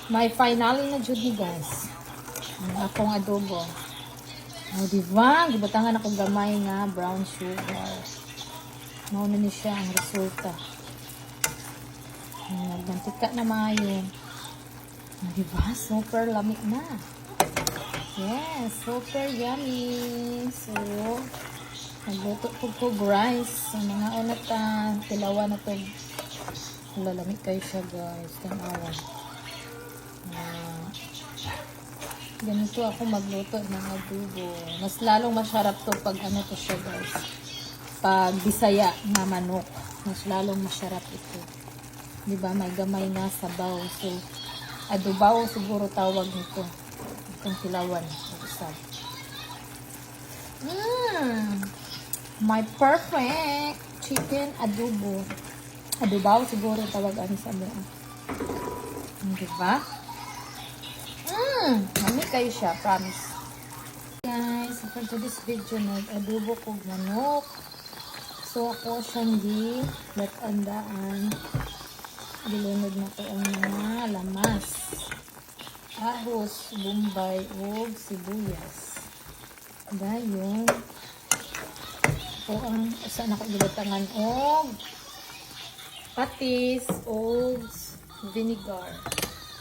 May finally na jud ni guys. Ang akong adobo. O diba? Gibutangan ako gamay nga brown sugar. Mauna ni siya ang resulta. Nagmantika na maayo. O diba? Super lamig na. Yes, super yummy. So, nagluto po rice. Sa mga unat tilawa na to. Lalamig kayo siya guys. Tanawan. Ganito ako magluto ng adobo. Mas lalong masarap to pag ano to siya guys. Pag bisaya na manok. Mas lalong masarap ito. Diba? May gamay na sabaw. So, adobaw siguro tawag nito. Itong tilawan. My perfect chicken adobo. Adobaw siguro tawag ano sa mga. Diba? Mami kayo siya, promise. Guys, for today's video, nag-adobo ko manok. So, ako siyang latandaan. Dilunod na ko ang mga lamas. Ahos, bombay, o sibuyas. Dayon. O ang saan ako gilatangan o patis o vinegar.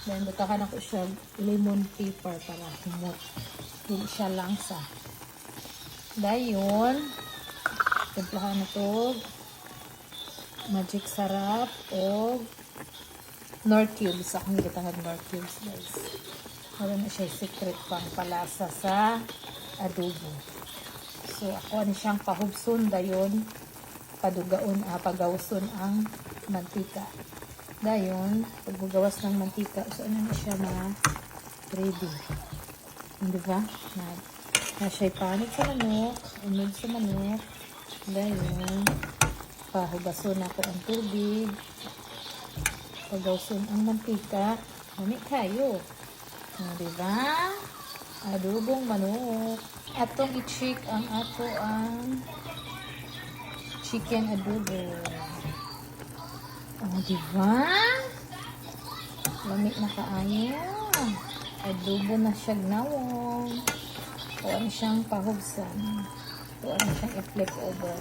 Then, butakan ako siya lemon pepper para humot. Hindi siya langsa. Dayon, timplahan na ito magic sarap o Nor cubes. Ako hindi kitangag Nor cubes, guys. Wala na siya secret pang palasa sa adobo. So, ako ano siyang pahubson. Dayon, pagawson ang mantika. Dayon, pagbugawas ng mantika, so ano na siya na ready. Hindi ba? Na siya'y panit sa manok, unod sa manok. Dayon, pahugason ako ang tubig. Pagawson ang mantika. Mami kayo. Hindi ba? Adobong manok. Atong i-check ang ato ang chicken adobo. Oh, diba? Lamig na kaayo. Adobo na siya gnawong. Tuwan siyang pahugsan. Tuwan siyang i-flip over.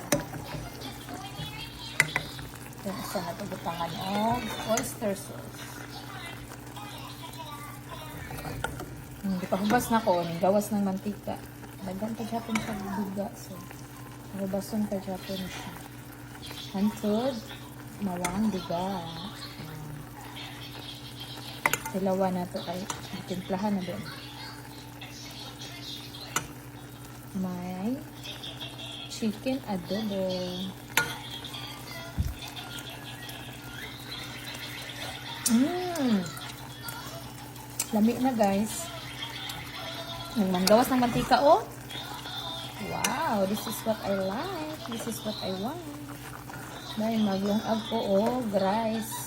Then, isa na pagutangan o oyster sauce. Hindi pa hubas na ko. Gawas ng mantika. Dagan pa siya siya bibiga. So, hubason pa siya siya. Hantod. Mawang diga. Tilawa na to ay timplahan na doon. May chicken adobo. Lamig na guys. Nagmanggawas ng mantika oh. Wow, this is what I like. This is what I want. Dahil maglungag ko og rice.